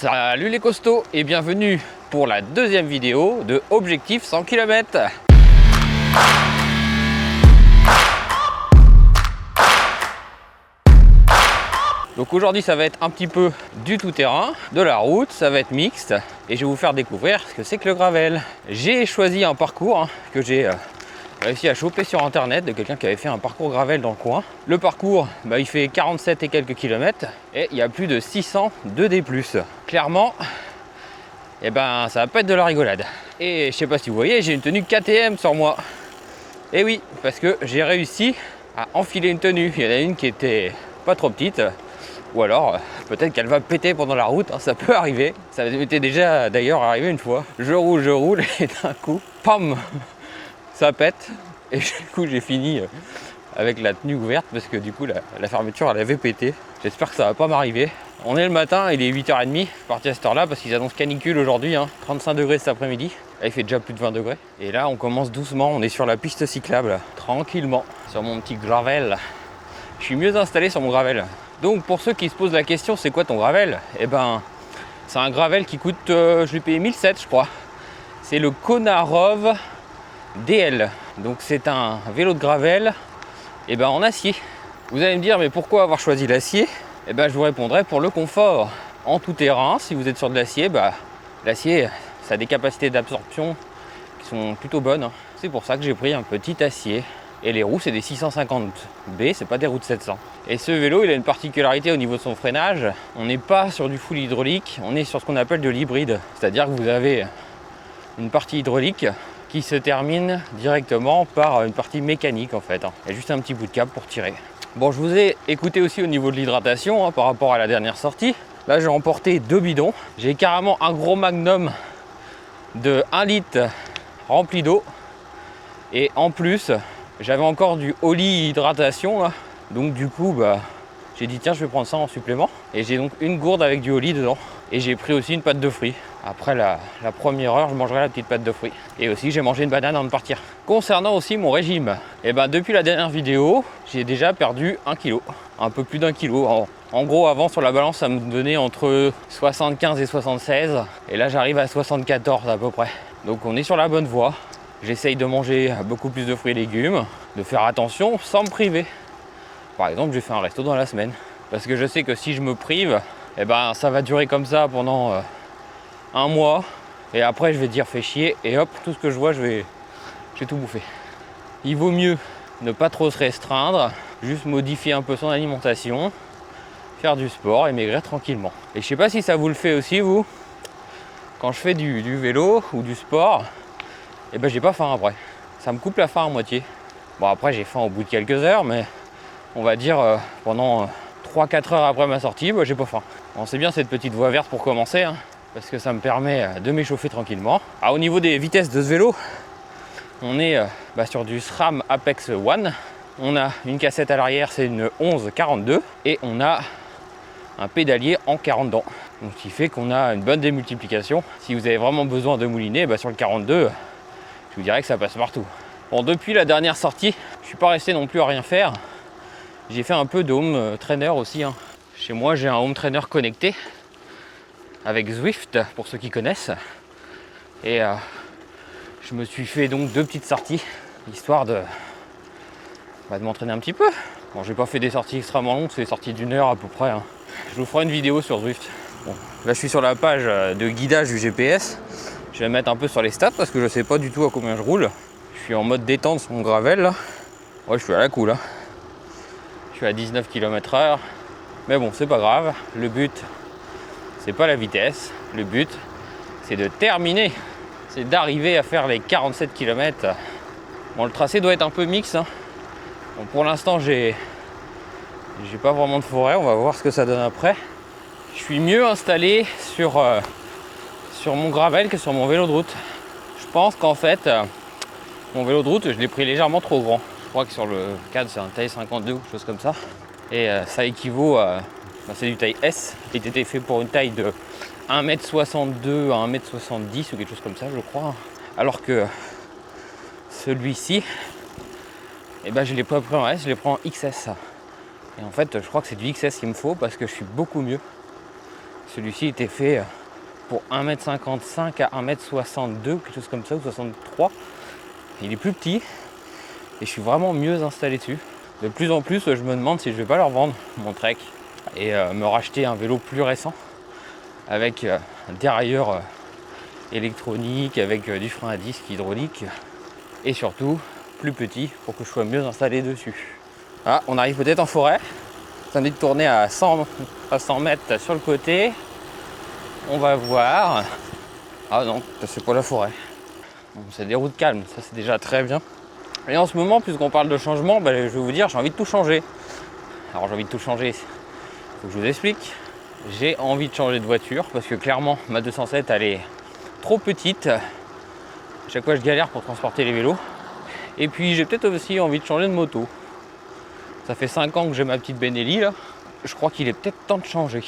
Salut les costauds et bienvenue pour la deuxième vidéo de Objectif 100 km. Donc aujourd'hui ça va être un petit peu du tout-terrain, de la route, ça va être mixte et je vais vous faire découvrir ce que c'est que le gravel. J'ai choisi un parcours que j'ai réussi à choper sur internet de quelqu'un qui avait fait un parcours gravel dans le coin. Le parcours, il fait 47 et quelques kilomètres et il y a plus de 600 de D+. Clairement, ça va pas être de la rigolade. Et je sais pas si vous voyez, j'ai une tenue KTM sur moi. Et oui, parce que j'ai réussi à enfiler une tenue. Il y en a une qui était pas trop petite, ou alors peut-être qu'elle va péter pendant la route, ça peut arriver. Ça m'était déjà d'ailleurs arrivé une fois. Je roule et d'un coup, pam, ça pète. Et du coup j'ai fini avec la tenue ouverte parce que du coup la fermeture elle avait pété. J'espère que ça va pas m'arriver. On est le matin, il est 8h30, je suis parti à cette heure-là parce qu'ils annoncent canicule aujourd'hui, 35 degrés cet après-midi. Là il fait déjà plus de 20 degrés. Et là on commence doucement, on est sur la piste cyclable, tranquillement, sur mon petit gravel. Je suis mieux installé sur mon gravel. Donc pour ceux qui se posent la question, c'est quoi ton gravel? C'est un gravel qui coûte, je l'ai payé 1007 je crois. C'est le Konarov DL. Donc c'est un vélo de gravel en acier. Vous allez me dire, mais pourquoi avoir choisi l'acier? Je vous répondrai pour le confort. En tout terrain, si vous êtes sur de l'acier, l'acier, ça a des capacités d'absorption qui sont plutôt bonnes. C'est pour ça que j'ai pris un petit acier. Et les roues, c'est des 650B, c'est pas des roues de 700. Et ce vélo, il a une particularité au niveau de son freinage. On n'est pas sur du full hydraulique, on est sur ce qu'on appelle de l'hybride. C'est-à-dire que vous avez une partie hydraulique qui se termine directement par une partie mécanique en fait. Il y a juste un petit bout de câble pour tirer. Bon, je vous ai écouté aussi au niveau de l'hydratation par rapport à la dernière sortie. Là, j'ai emporté 2 bidons. J'ai carrément un gros magnum de 1 litre rempli d'eau. Et en plus, j'avais encore du Oli hydratation là. Donc du coup, j'ai dit tiens, je vais prendre ça en supplément. Et j'ai donc une gourde avec du Oli dedans. Et j'ai pris aussi une pâte de fruits. Après la première heure, je mangerai la petite pâte de fruits. Et aussi, j'ai mangé une banane avant de partir. Concernant aussi mon régime, depuis la dernière vidéo, j'ai déjà perdu 1 kg. Un peu plus d'1 kg. En gros, avant, sur la balance, ça me donnait entre 75 et 76. Et là, j'arrive à 74 à peu près. Donc, on est sur la bonne voie. J'essaye de manger beaucoup plus de fruits et légumes, de faire attention sans me priver. Par exemple, j'ai fait un resto dans la semaine. Parce que je sais que si je me prive, ça va durer comme ça pendant 1 mois. Et après, je vais dire fais chier. Et hop, tout ce que je vois, je vais tout bouffer. Il vaut mieux ne pas trop se restreindre, juste modifier un peu son alimentation, faire du sport et maigrir tranquillement. Et je sais pas si ça vous le fait aussi, vous. Quand je fais du vélo ou du sport, j'ai pas faim après. Ça me coupe la faim à moitié. Bon, après, j'ai faim au bout de quelques heures, mais on va dire pendant 3-4 heures après ma sortie, j'ai pas faim. Bon, c'est bien cette petite voie verte pour commencer, parce que ça me permet de m'échauffer tranquillement. Au niveau des vitesses de ce vélo, on est sur du SRAM Apex One. On a une cassette à l'arrière, c'est une 1142, et on a un pédalier en 40 dents. Donc, ce qui fait qu'on a une bonne démultiplication. Si vous avez vraiment besoin de mouliner, sur le 42, je vous dirais que ça passe partout. Bon, depuis la dernière sortie, je suis pas resté non plus à rien faire. J'ai fait un peu de home trainer aussi. Chez moi, j'ai un home trainer connecté avec Zwift, pour ceux qui connaissent. Et je me suis fait donc 2 petites sorties, histoire de m'entraîner un petit peu. Bon, j'ai pas fait des sorties extrêmement longues, c'est des sorties d'1 heure à peu près. Je vous ferai une vidéo sur Zwift. Bon, là, je suis sur la page de guidage du GPS. Je vais mettre un peu sur les stats parce que je sais pas du tout à combien je roule. Je suis en mode détente sur mon gravel là. Ouais, je suis à la cool là. Je suis à 19 km/h. Mais bon, c'est pas grave. Le but, c'est pas la vitesse. Le but, c'est de terminer. C'est d'arriver à faire les 47 km. Bon, le tracé doit être un peu mix. Bon, pour l'instant, j'ai pas vraiment de forêt. On va voir ce que ça donne après. Je suis mieux installé sur mon gravel que sur mon vélo de route. Je pense qu'en fait, mon vélo de route, je l'ai pris légèrement trop grand. Je crois que sur le cadre, c'est un taille 52 ou quelque chose comme ça. Et ça équivaut à... c'est du taille S. Il était fait pour une taille de 1m62 à 1m70 ou quelque chose comme ça, je crois. Alors que celui-ci, je l'ai pas pris en S, je l'ai pris en XS. Et en fait, je crois que c'est du XS qu'il me faut parce que je suis beaucoup mieux Celui-ci était fait pour 1m55 à 1m62, quelque chose comme ça, ou 63. Il est plus petit et je suis vraiment mieux installé dessus. De plus en plus, je me demande si je vais pas leur vendre mon Trek et me racheter un vélo plus récent avec un dérailleur électronique, avec du frein à disque hydraulique et surtout plus petit pour que je sois mieux installé dessus. Ah, on arrive peut-être en forêt. Ça dit de tourner à 100 mètres sur le côté. On va voir. Ah non, c'est pas la forêt. Bon, c'est des routes calmes, ça c'est déjà très bien. Et en ce moment, puisqu'on parle de changement, je vais vous dire, j'ai envie de tout changer. Alors j'ai envie de tout changer, il faut que je vous explique. J'ai envie de changer de voiture parce que clairement ma 207 elle est trop petite. À chaque fois je galère pour transporter les vélos. Et puis j'ai peut-être aussi envie de changer de moto. Ça fait 5 ans que j'ai ma petite Benelli là. Je crois qu'il est peut-être temps de changer.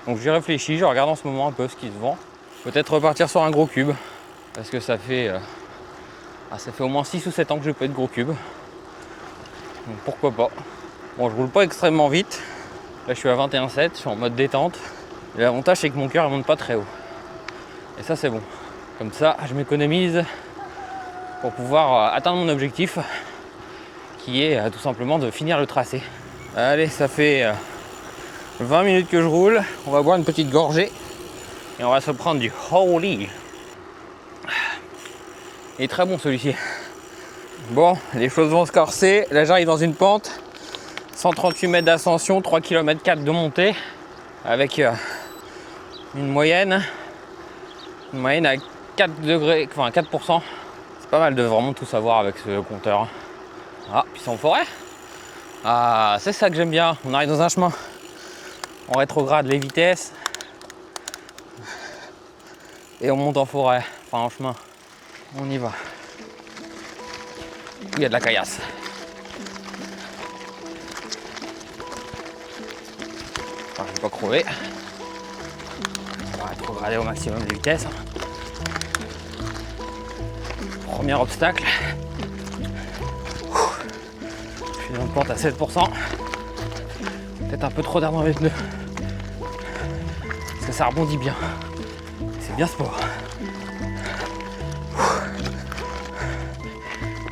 Donc j'y réfléchis, je regarde en ce moment un peu ce qui se vend. Peut-être repartir sur un gros cube. Parce que ça fait au moins 6 ou 7 ans que je n'ai pas eu de gros cube. Donc pourquoi pas. Bon, je roule pas extrêmement vite. Là je suis à 21,7, je suis en mode détente. Et l'avantage c'est que mon cœur ne monte pas très haut. Et ça c'est bon. Comme ça je m'économise pour pouvoir atteindre mon objectif qui est tout simplement de finir le tracé. Allez, ça fait 20 minutes que je roule. On va boire une petite gorgée et on va se prendre du Holy. Il est très bon celui-ci. Bon, les choses vont se corser. Là j'arrive dans une pente. 138 mètres d'ascension, 3 km 4 de montée. Avec une moyenne à 4 degrés, enfin 4%. C'est pas mal de vraiment tout savoir avec ce compteur. Ah, puis c'est en forêt. Ah, c'est ça que j'aime bien. On arrive dans un chemin. On rétrograde les vitesses. Et on monte en forêt. Enfin en chemin. On y va. Il y a de la caillasse. Enfin, je vais pas crever. On va rétrograder au maximum de vitesse. Premier obstacle. Je suis dans une pente à 7%. Peut-être un peu trop d'air dans les pneus. Parce que ça rebondit bien. C'est bien sport.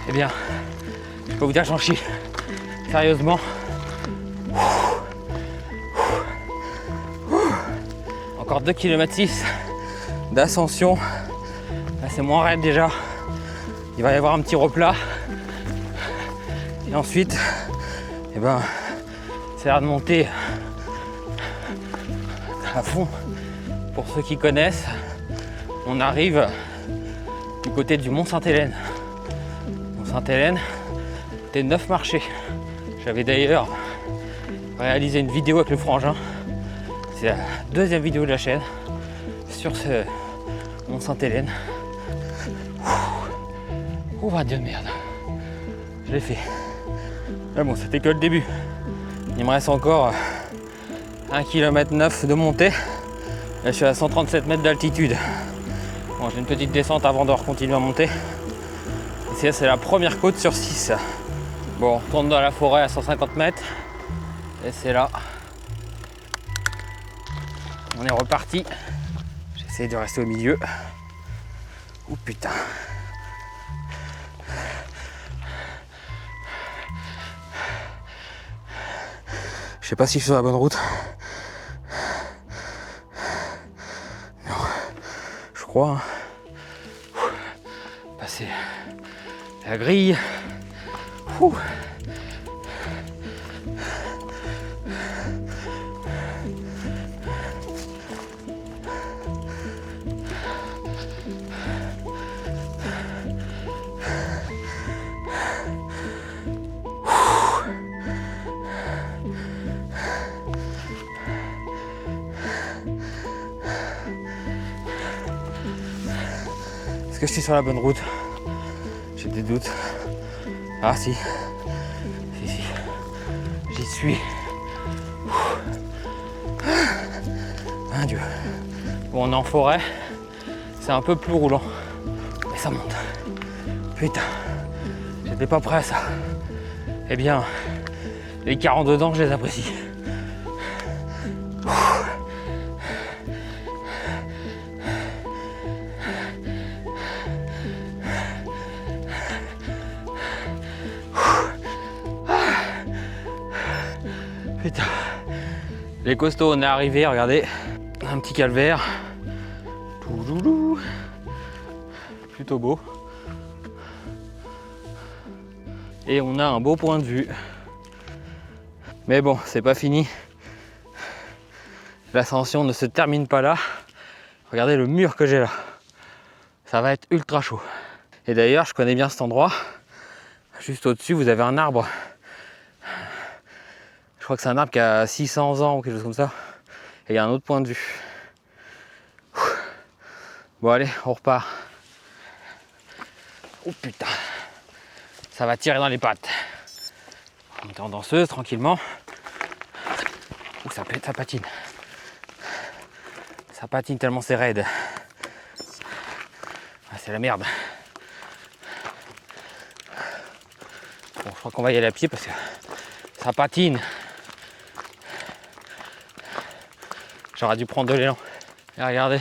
Eh bien, je peux vous dire que j'en chie. Sérieusement. Encore 2 km 6 d'ascension. Là c'est moins raide déjà. Il va y avoir un petit replat. Et ensuite, eh ben, c'est l'heure de monter à fond. Pour ceux qui connaissent, on arrive du côté du Mont Sainte-Hélène. Mont Sainte-Hélène, c'était 9 marchés. J'avais d'ailleurs réalisé une vidéo avec le frangin. C'est la deuxième vidéo de la chaîne sur ce Mont Sainte-Hélène. Oh, bah Dieu de merde. Je l'ai fait. Mais bon, c'était que le début. Il me reste encore 1 km 9 de montée. Là, je suis à 137 mètres d'altitude. Bon, j'ai une petite descente avant de continuer à monter. Ici, c'est la première côte sur 6. Bon, on retourne dans la forêt à 150 mètres. Et c'est là. On est reparti. J'essaie de rester au milieu. Oh putain. Je sais pas si je suis sur la bonne route. Non, je crois. Passer la grille. Ouh. Est-ce que je suis sur la bonne route? J'ai des doutes. Ah si. Si. J'y suis. Mon Dieu. Bon, on est en forêt. C'est un peu plus roulant. Mais ça monte. Putain. J'étais pas prêt à ça. Eh bien, les 40 dedans, je les apprécie. Les costauds, on est arrivé, regardez, un petit calvaire. Plutôt beau. Et on a un beau point de vue. Mais bon, c'est pas fini. L'ascension ne se termine pas là. Regardez le mur que j'ai là. Ça va être ultra chaud. Et d'ailleurs, je connais bien cet endroit. Juste au-dessus, vous avez un arbre. Je crois que c'est un arbre qui a 600 ans ou quelque chose comme ça. Et il y a un autre point de vue. Bon allez, on repart. Oh putain, ça va tirer dans les pattes. On est en danseuse tranquillement. Ouh, ça patine. Ça patine tellement c'est raide. Ah, c'est la merde. Bon, je crois qu'on va y aller à pied parce que ça patine. J'aurais dû prendre de l'élan. Et regardez,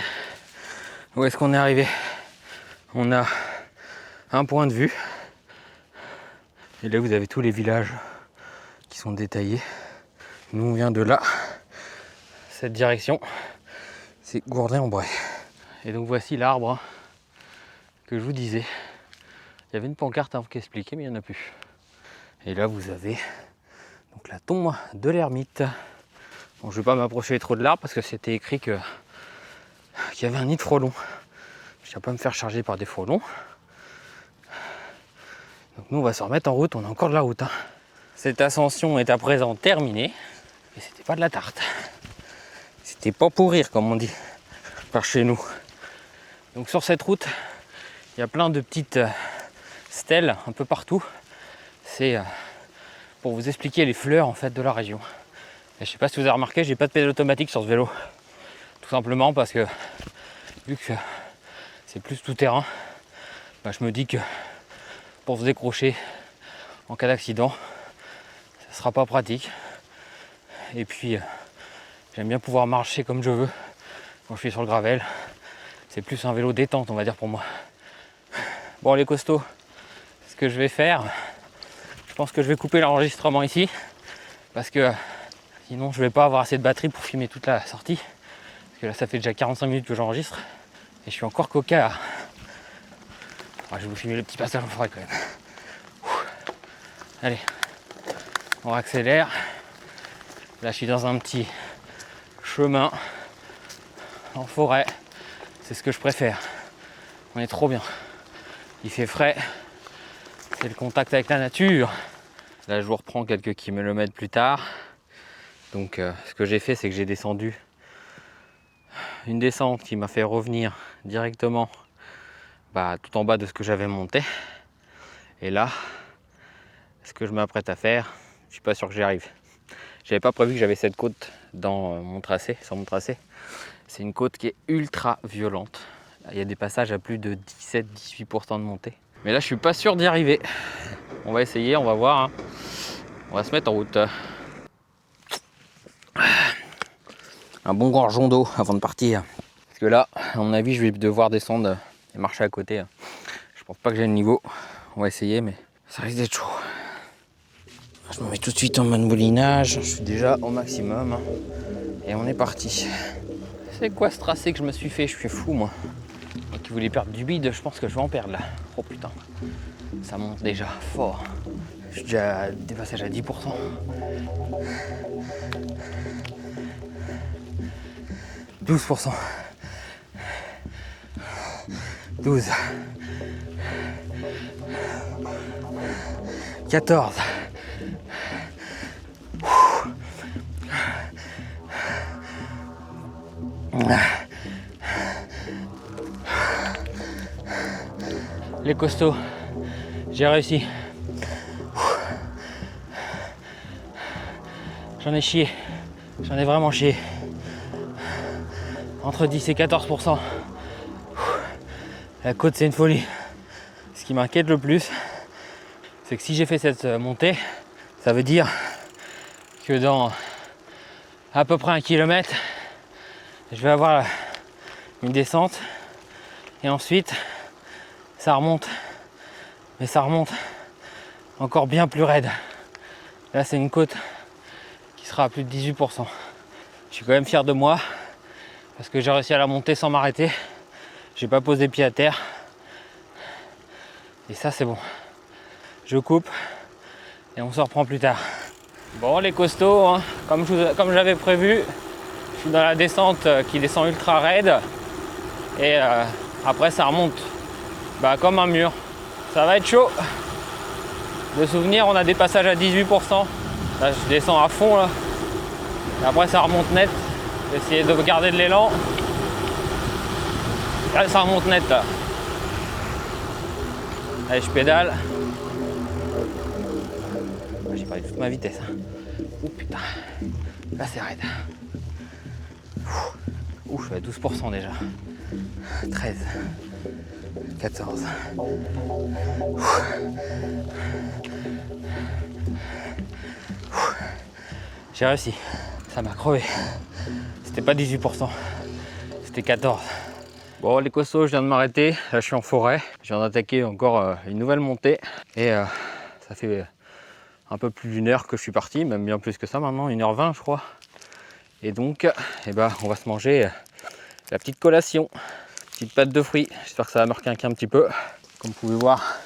où est-ce qu'on est arrivé? On a un point de vue. Et là, vous avez tous les villages qui sont détaillés. Nous, on vient de là. Cette direction, c'est Gourdin-en-Bray. Et donc, voici l'arbre que je vous disais. Il y avait une pancarte qui expliquait, mais il n'y en a plus. Et là, vous avez donc la tombe de l'ermite. Bon, je ne vais pas m'approcher trop de l'arbre parce que c'était écrit qu'il y avait un nid de frelons. Je ne vais pas me faire charger par des frelons. Donc nous on va se remettre en route, on a encore de la route. Cette ascension est à présent terminée. Et c'était pas de la tarte. C'était pas pour rire comme on dit par chez nous. Donc sur cette route, il y a plein de petites stèles un peu partout. C'est pour vous expliquer les fleurs en fait de la région. Et je sais pas si vous avez remarqué, j'ai pas de pédale automatique sur ce vélo. Tout simplement parce que vu que c'est plus tout terrain, bah, je me dis que pour se décrocher en cas d'accident, ça sera pas pratique. Et puis j'aime bien pouvoir marcher comme je veux quand je suis sur le gravel. C'est plus un vélo détente on va dire pour moi. Bon les costauds, ce que je vais faire, je pense que je vais couper l'enregistrement ici parce que sinon je vais pas avoir assez de batterie pour filmer toute la sortie. Parce que là ça fait déjà 45 minutes que j'enregistre et je suis encore coquard. Je vais vous filmer le petit passage en forêt quand même. Allez, on accélère. Là je suis dans un petit chemin en forêt. C'est ce que je préfère. On est trop bien. Il fait frais. C'est le contact avec la nature. Là je vous reprends quelques kilomètres plus tard. Donc ce que j'ai fait c'est que j'ai descendu une descente qui m'a fait revenir directement tout en bas de ce que j'avais monté. Et là, ce que je m'apprête à faire, je suis pas sûr que j'y arrive. J'avais pas prévu que j'avais cette côte dans mon tracé, sur mon tracé. C'est une côte qui est ultra violente. Il y a des passages à plus de 17-18% de montée. Mais là, je suis pas sûr d'y arriver. On va essayer, on va voir. On va se mettre en route. Un bon gorgeon d'eau avant de partir. Parce que là, à mon avis, je vais devoir descendre et marcher à côté. Je pense pas que j'ai le niveau. On va essayer, mais ça risque d'être chaud. Je me mets tout de suite en mode moulinage. Je suis déjà au maximum. Et on est parti. C'est quoi ce tracé que je me suis fait? Je suis fou, moi. Moi qui voulais perdre du bide, je pense que je vais en perdre là. Oh putain. Ça monte déjà fort. Je suis déjà à des passages à 10%. 12%. 12. 14. Les costauds, j'ai réussi. J'en ai chié, j'en ai vraiment chié. Entre 10 et 14%. La côte c'est une folie. Ce qui m'inquiète le plus, c'est que si j'ai fait cette montée, ça veut dire que dans à peu près 1 kilomètre, je vais avoir une descente et ensuite ça remonte, mais ça remonte encore bien plus raide. Là c'est une côte qui sera à plus de 18%. Je suis quand même fier de moi parce que j'ai réussi à la monter sans m'arrêter. J'ai pas posé pied à terre. Et ça c'est bon. Je coupe et on se reprend plus tard. Bon les costauds, hein, comme j'avais prévu, je suis dans la descente qui descend ultra raide. Et après ça remonte comme un mur. Ça va être chaud. De souvenir, on a des passages à 18%. Là je descends à fond là. Et après ça remonte net. J'ai essayé de garder de l'élan. Là ça remonte net là. Allez, je pédale. J'ai perdu toute ma vitesse. Oh putain. Là c'est raide. Ouh, je suis à 12% déjà. 13. 14. J'ai réussi. Ça m'a crevé. C'était pas 18%. C'était 14. Bon les costauds, je viens de m'arrêter. Là je suis en forêt. Je viens d'attaquer encore une nouvelle montée. Et ça fait un peu plus d'une heure que je suis parti. Même bien plus que ça maintenant. 1h20 je crois. Et donc on va se manger la petite collation. Petite pâte de fruits. J'espère que ça va me requinquer un petit peu. Comme vous pouvez voir,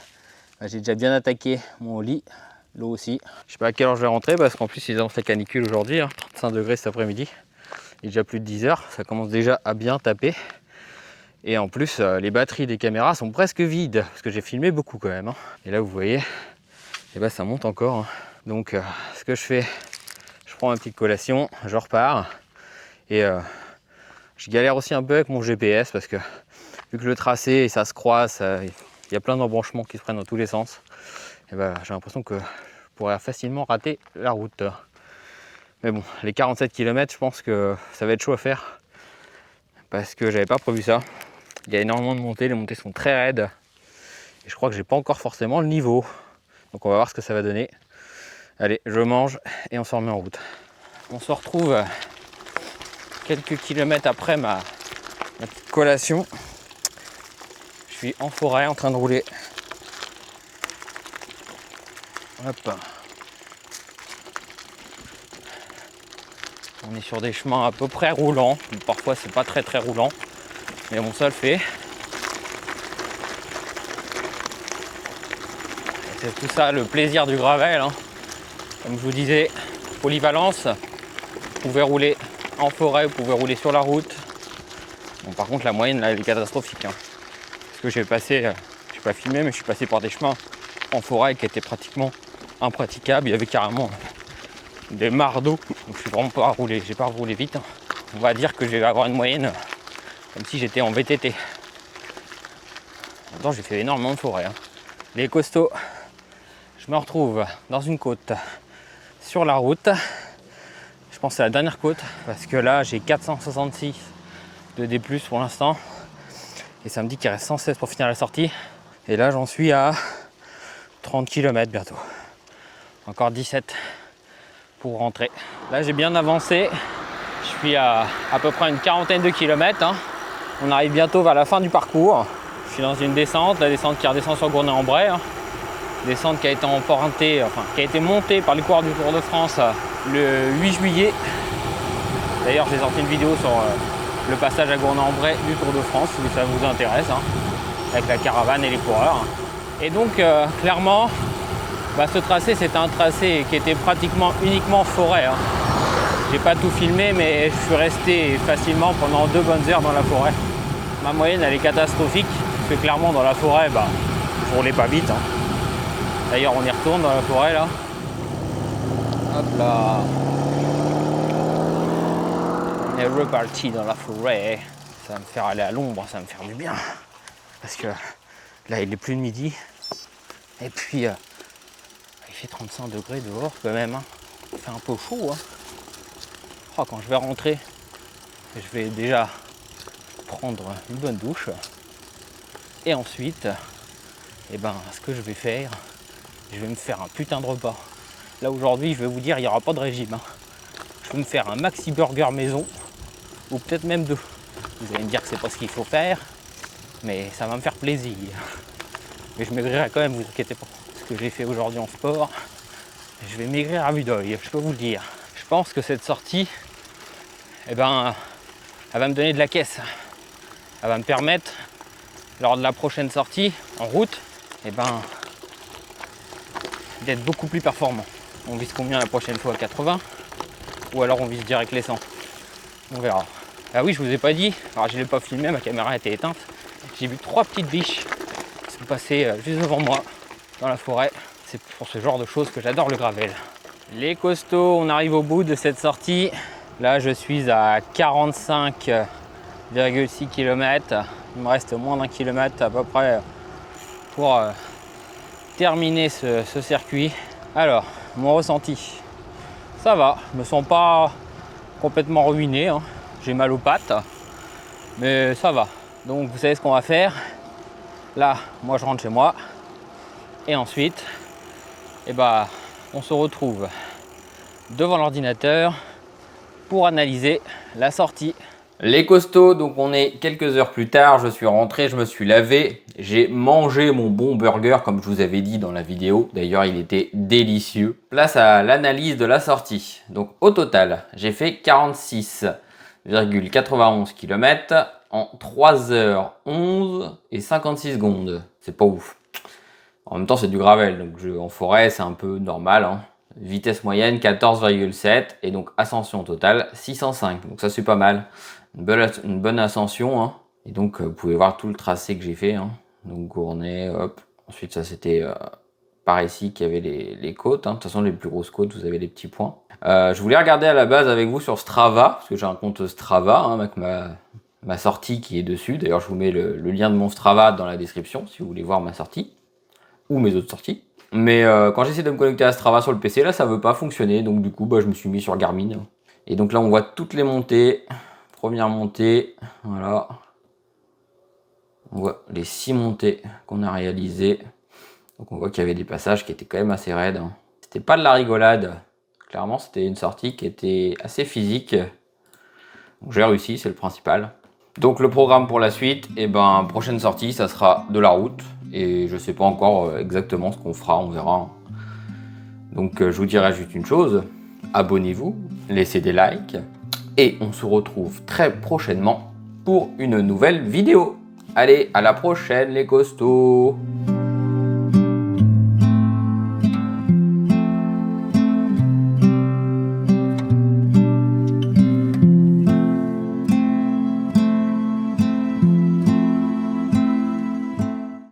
j'ai déjà bien attaqué mon lit. L'eau aussi. Je sais pas à quelle heure je vais rentrer parce qu'en plus ils ont fait canicule aujourd'hui. 35 degrés cet après-midi. Il est déjà plus de 10 heures. Ça commence déjà à bien taper. Et en plus, les batteries des caméras sont presque vides. Parce que j'ai filmé beaucoup quand même. Et là, vous voyez, ça monte encore. Donc, ce que je fais, je prends ma petite collation, je repars. Et je galère aussi un peu avec mon GPS parce que vu que le tracé, ça se croise, il y a plein d'embranchements qui se prennent dans tous les sens. Et j'ai l'impression que je pourrais facilement rater la route. Mais bon, les 47 km, je pense que ça va être chaud à faire. Parce que j'avais pas prévu ça. Il y a énormément de montées, les montées sont très raides. Et je crois que j'ai pas encore forcément le niveau. Donc on va voir ce que ça va donner. Allez, je mange et on se remet en route. On se retrouve quelques kilomètres après ma petite collation. Je suis en forêt en train de rouler. Hop. On est sur des chemins à peu près roulants. Parfois c'est pas très roulant. Mais bon, ça le fait. C'est tout ça le plaisir du gravel. Comme je vous disais, polyvalence. Vous pouvez rouler en forêt, vous pouvez rouler sur la route. Bon, par contre la moyenne là elle est catastrophique. Parce que j'ai pas filmé, mais je suis passé par des chemins en forêt qui étaient pratiquement impraticables. Il y avait carrément des mares d'eau. Donc je suis vraiment pas roulé. J'ai pas roulé vite. On va dire que je vais avoir une moyenne comme si j'étais en VTT. Pourtant j'ai fait énormément de forêt. Les costauds, je me retrouve dans une côte sur la route. Je pense que c'est la dernière côte parce que là j'ai 466 de D+ pour l'instant. Et ça me dit qu'il reste 116 pour finir la sortie. Et là j'en suis à 30 km bientôt. Encore 17 pour rentrer. Là j'ai bien avancé. Je suis à peu près une quarantaine de kilomètres. On arrive bientôt vers la fin du parcours. Je suis dans une descente, la descente qui redescend sur Gournay-en-Bray. Descente qui a été empruntée, qui a été montée par les coureurs du Tour de France le 8 juillet. D'ailleurs j'ai sorti une vidéo sur le passage à Gournay-en-Bray du Tour de France si ça vous intéresse, avec la caravane et les coureurs. Et donc clairement, ce tracé c'était un tracé qui était pratiquement uniquement forêt. J'ai pas tout filmé, mais je suis resté facilement pendant 2 bonnes heures dans la forêt. Ma moyenne elle est catastrophique, parce que clairement dans la forêt, je roulais pas vite. D'ailleurs on y retourne dans la forêt là. Hop là. On est reparti dans la forêt. Ça va me faire aller à l'ombre, ça va me faire du bien. Parce que là il est plus de midi. Et puis il fait 35 degrés dehors quand même. Il fait un peu chaud. Quand je vais rentrer, je vais déjà prendre une bonne douche. Et ensuite, ce que je vais faire, je vais me faire un putain de repas. Là aujourd'hui, je vais vous dire, il n'y aura pas de régime. Je vais me faire un maxi burger maison, ou peut-être même 2. Vous allez me dire que c'est pas ce qu'il faut faire, mais ça va me faire plaisir. Mais je maigrirai quand même, vous inquiétez pas. Ce que j'ai fait aujourd'hui en sport, je vais maigrir à vue d'œil, je peux vous le dire. Je pense que cette sortie, et ben, elle va me donner de la caisse. Elle va me permettre, lors de la prochaine sortie en route, et ben, d'être beaucoup plus performant. On vise combien la prochaine fois? 80? Ou alors on vise direct les 100? On verra. Ah oui, je vous ai pas dit, alors je l'ai pas filmé, ma caméra était éteinte. J'ai vu 3 petites biches qui sont passées juste devant moi dans la forêt. C'est pour ce genre de choses que j'adore le gravel. Les costauds, on arrive au bout de cette sortie. Là, je suis à 45,6 km. Il me reste moins d'un kilomètre à peu près pour terminer ce circuit. Alors, mon ressenti, ça va. Je me sens pas complètement ruiné, hein. J'ai mal aux pattes, mais ça va. Donc, vous savez ce qu'on va faire. Là, moi, je rentre chez moi. Et ensuite, eh ben, on se retrouve devant l'ordinateur pour analyser la sortie. Les costauds, donc on est quelques heures plus tard, je suis rentré, je me suis lavé, j'ai mangé mon bon burger comme je vous avais dit dans la vidéo, d'ailleurs il était délicieux. Place à l'analyse de la sortie. Donc au total, j'ai fait 46,91 km en 3h11 et 56 secondes. C'est pas ouf. En même temps c'est du gravel, donc en forêt c'est un peu normal, hein. Vitesse moyenne 14,7 et donc ascension totale 605. Donc ça c'est pas mal. Une bonne ascension, hein. Et donc vous pouvez voir tout le tracé que j'ai fait, hein. Donc Gournay, hop. Ensuite ça c'était par ici qu'il y avait les côtes, hein. De toute façon les plus grosses côtes vous avez les petits points. Je voulais regarder à la base avec vous sur Strava, parce que j'ai un compte Strava, hein, avec ma sortie qui est dessus. D'ailleurs je vous mets le lien de mon Strava dans la description si vous voulez voir ma sortie ou mes autres sorties. Mais quand j'essaie de me connecter à Strava sur le PC, là ça veut pas fonctionner, donc du coup bah, je me suis mis sur Garmin. Et donc là on voit toutes les montées. Première montée, voilà. On voit les 6 montées qu'on a réalisées. Donc on voit qu'il y avait des passages qui étaient quand même assez raides, hein. C'était pas de la rigolade. Clairement c'était une sortie qui était assez physique. Donc j'ai réussi, c'est le principal. Donc le programme pour la suite, et ben prochaine sortie ça sera de la route. Et je sais pas encore exactement ce qu'on fera, on verra. Donc je vous dirai juste une chose, abonnez-vous, laissez des likes. Et on se retrouve très prochainement pour une nouvelle vidéo. Allez, à la prochaine les costauds!